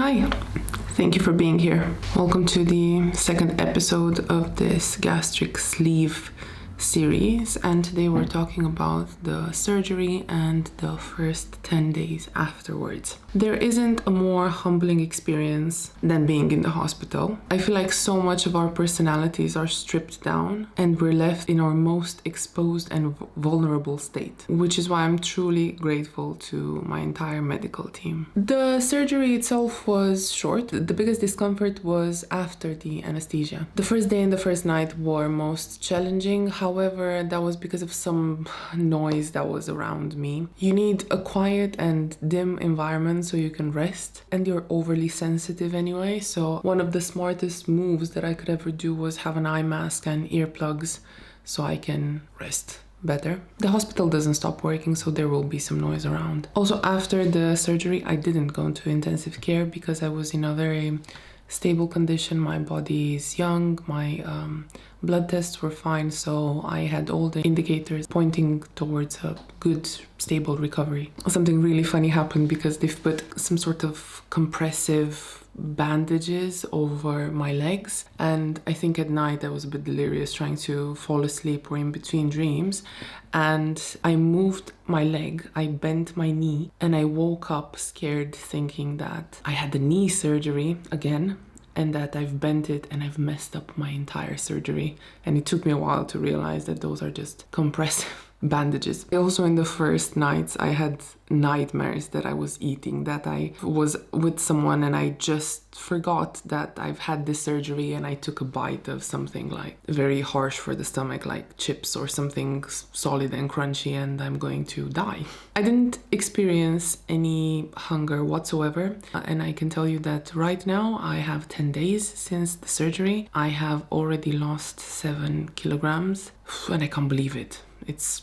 Hi, thank you for being here. Welcome to the second episode of this Gastric Sleeve series, and today we're talking about the surgery and the first 10 days afterwards. There isn't a more humbling experience than being in the hospital. I feel like so much of our personalities are stripped down and we're left in our most exposed and vulnerable state, which is why I'm truly grateful to my entire medical team. The surgery itself was short. The biggest discomfort was after the anesthesia. The first day and the first night were most challenging. However, that was because of some noise that was around me. You need a quiet and dim environment so you can rest, and you're overly sensitive anyway. So one of the smartest moves that I could ever do was have an eye mask and earplugs so I can rest better. The hospital doesn't stop working, so there will be some noise around. Also, after the surgery, I didn't go into intensive care because I was in a very stable condition. My body is young, my blood tests were fine, so I had all the indicators pointing towards a good, stable recovery. Something really funny happened because they've put some sort of compressive bandages over my legs, and I think at night I was a bit delirious trying to fall asleep or in between dreams, and I moved my leg, I bent my knee, and I woke up scared thinking that I had the knee surgery again and that I've bent it and I've messed up my entire surgery. And it took me a while to realize that those are just compressive bandages. Also, in the first nights, I had nightmares that I was eating, that I was with someone and I just forgot that I've had this surgery and I took a bite of something like very harsh for the stomach, like chips or something solid and crunchy, and I'm going to die. I didn't experience any hunger whatsoever, and I can tell you that right now I have 10 days since the surgery. I have already lost 7 kilograms and I can't believe it. It's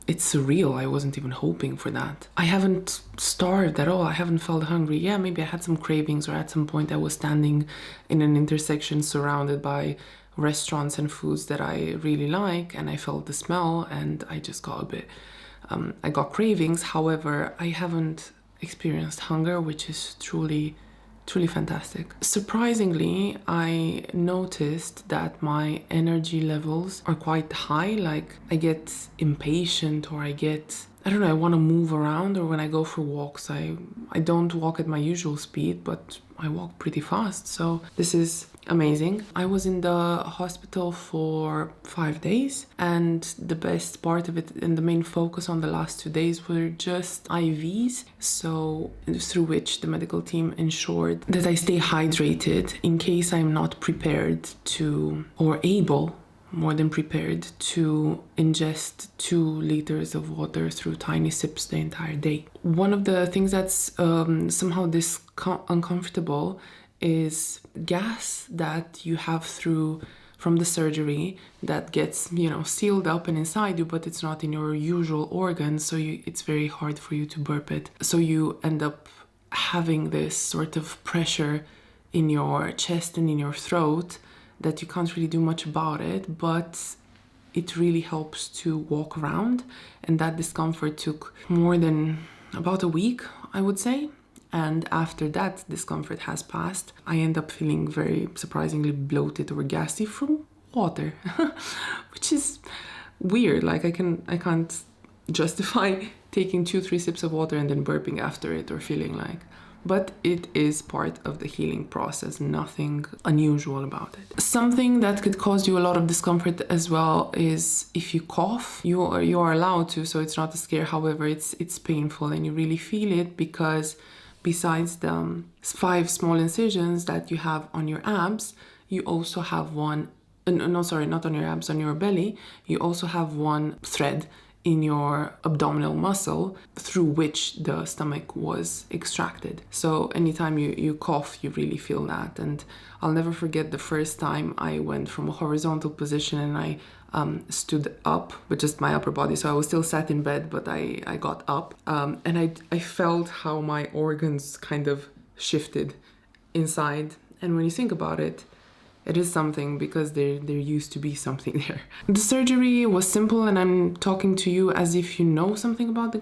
surreal. I wasn't even hoping for that. I haven't starved at all. I haven't felt hungry. Yeah, maybe I had some cravings, or at some point I was standing in an intersection surrounded by restaurants and foods that I really like, and I felt the smell and I just got a bit, I got cravings. However, I haven't experienced hunger, which is truly fantastic. Surprisingly, I noticed that my energy levels are quite high. Like, I get impatient, or I want to move around, or when I go for walks, I don't walk at my usual speed, but I walk pretty fast. So this is amazing. I was in the hospital for 5 days, and the best part of it and the main focus on the last 2 days were just IVs, so through which the medical team ensured that I stay hydrated in case I'm not prepared to, or able, more than prepared to, ingest 2 liters of water through tiny sips the entire day. One of the things that's somehow uncomfortable is gas that you have from the surgery that gets, sealed up and inside you, but it's not in your usual organs, so it's very hard for you to burp it. So you end up having this sort of pressure in your chest and in your throat that you can't really do much about it, but it really helps to walk around. And that discomfort took more than about a week, I would say. And after that discomfort has passed, I end up feeling very surprisingly bloated or gassy from water, which is weird. Like, I can't justify taking 2-3 sips of water and then burping after it, or feeling like, but it is part of the healing process, nothing unusual about it. Something that could cause you a lot of discomfort as well is if you cough. You are allowed to, so it's not a scare. However, it's painful and you really feel it, because besides the 5 small incisions that you have on your abs, you also have one, not on your abs, on your belly, you also have one thread in your abdominal muscle through which the stomach was extracted. So anytime you cough, you really feel that. And I'll never forget the first time I went from a horizontal position and I stood up with just my upper body. So I was still sat in bed, but I got up, and I felt how my organs kind of shifted inside. And when you think about it, it is something because there used to be something there. The surgery was simple, and I'm talking to you as if you know something about the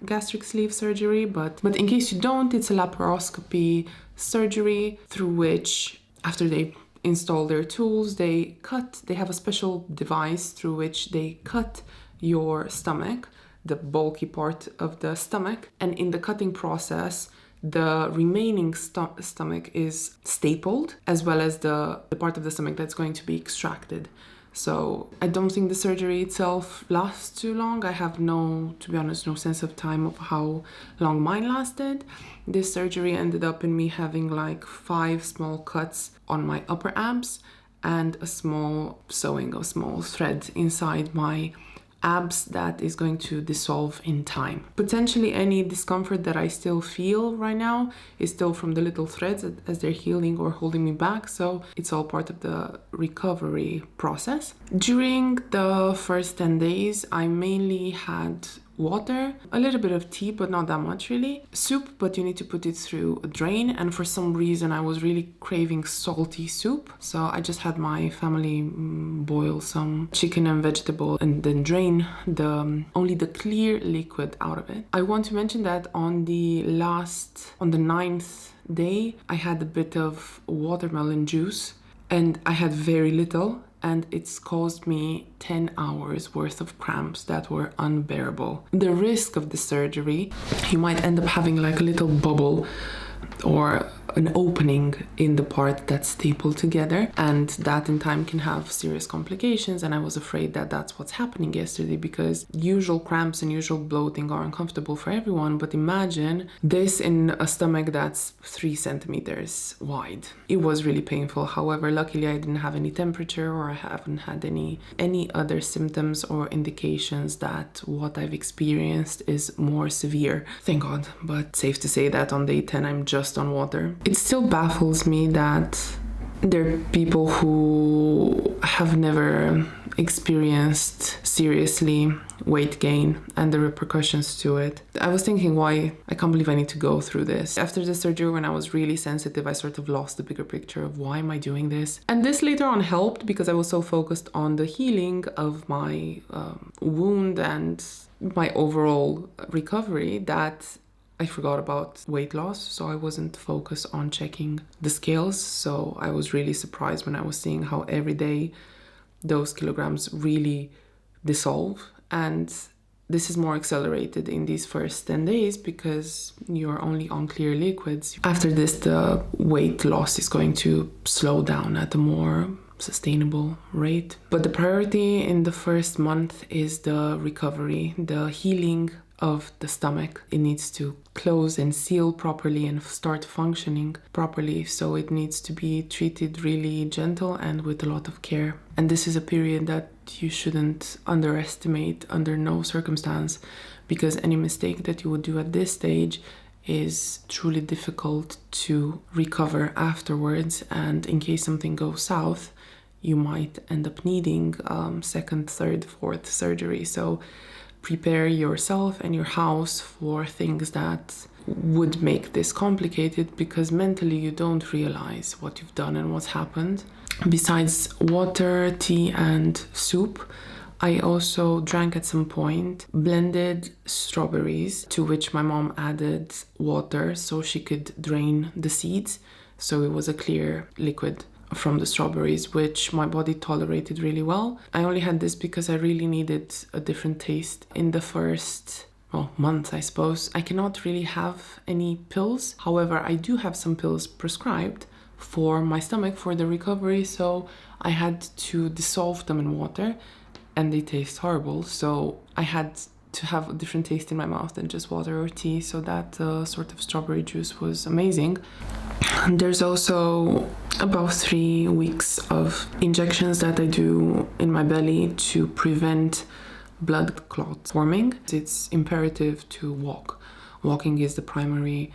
gastric sleeve surgery, but in case you don't, it's a laparoscopy surgery through which, after they install their tools, they have a special device through which they cut your stomach, the bulky part of the stomach, and in the cutting process, the remaining stomach is stapled, as well as the part of the stomach that's going to be extracted. So I don't think the surgery itself lasts too long. I have to be honest, no sense of time of how long mine lasted. This surgery ended up in me having like 5 small cuts on my upper abs and a small thread inside my abs that is going to dissolve in time. Potentially any discomfort that I still feel right now is still from the little threads as they're healing or holding me back, so it's all part of the recovery process. During the first 10 days, I mainly had water, a little bit of tea, but not that much really. Soup, but you need to put it through a drain, and for some reason I was really craving salty soup, so I just had my family boil some chicken and vegetable and then drain only the clear liquid out of it. I want to mention that on the 9th day, I had a bit of watermelon juice, and I had very little, and it's caused me 10 hours worth of cramps that were unbearable. The risk of the surgery, you might end up having like a little bubble or an opening in the part that's stapled together, and that in time can have serious complications, and I was afraid that that's what's happening yesterday, because usual cramps and usual bloating are uncomfortable for everyone, but imagine this in a stomach that's 3 centimeters wide. It was really painful. However, luckily I didn't have any temperature, or I haven't had any other symptoms or indications that what I've experienced is more severe. Thank God. But safe to say that on day 10 I'm just on water. It still baffles me that there are people who have never experienced seriously weight gain and the repercussions to it. I was thinking, why? I can't believe I need to go through this. After the surgery, when I was really sensitive, I sort of lost the bigger picture of why am I doing this? And this later on helped because I was so focused on the healing of my wound and my overall recovery that I forgot about weight loss, so I wasn't focused on checking the scales. So I was really surprised when I was seeing how every day those kilograms really dissolve. And this is more accelerated in these first 10 days because you're only on clear liquids. After this, the weight loss is going to slow down at a more sustainable rate. But the priority in the first month is the recovery, the healing of the stomach. It needs to close and seal properly and start functioning properly, so it needs to be treated really gentle and with a lot of care. And this is a period that you shouldn't underestimate under no circumstance, because any mistake that you would do at this stage is truly difficult to recover afterwards, and in case something goes south, you might end up needing second, third, fourth surgery. So prepare yourself and your house for things that would make this complicated, because mentally you don't realize what you've done and what's happened. Besides water, tea and soup, I also drank at some point blended strawberries, to which my mom added water so she could drain the seeds, so it was a clear liquid from the strawberries, which my body tolerated really well. I only had this because I really needed a different taste. In the first month, I suppose, I cannot really have any pills. However, I do have some pills prescribed for my stomach for the recovery, so I had to dissolve them in water, and they taste horrible, so I had to have a different taste in my mouth than just water or tea, so that sort of strawberry juice was amazing. There's also about 3 weeks of injections that I do in my belly to prevent blood clots forming. It's imperative to walk. Walking is the primary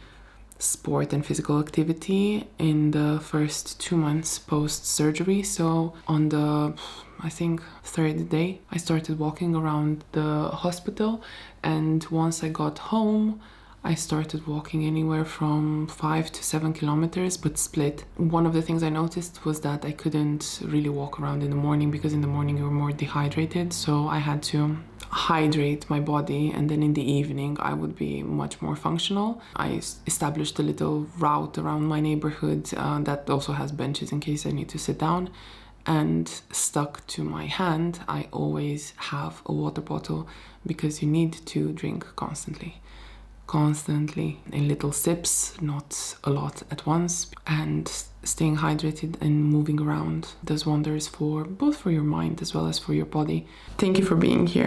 sport and physical activity in the first 2 months post-surgery. So on the, I think, 3rd day, I started walking around the hospital, and once I got home, I started walking anywhere from 5 to 7 kilometers, but split. One of the things I noticed was that I couldn't really walk around in the morning, because in the morning you're more dehydrated. So I had to hydrate my body, and then in the evening I would be much more functional. I established a little route around my neighborhood that also has benches in case I need to sit down. And stuck to my hand, I always have a water bottle, because you need to drink constantly in little sips, not a lot at once. And staying hydrated and moving around does wonders for both for your mind as well as for your body. Thank you for being here.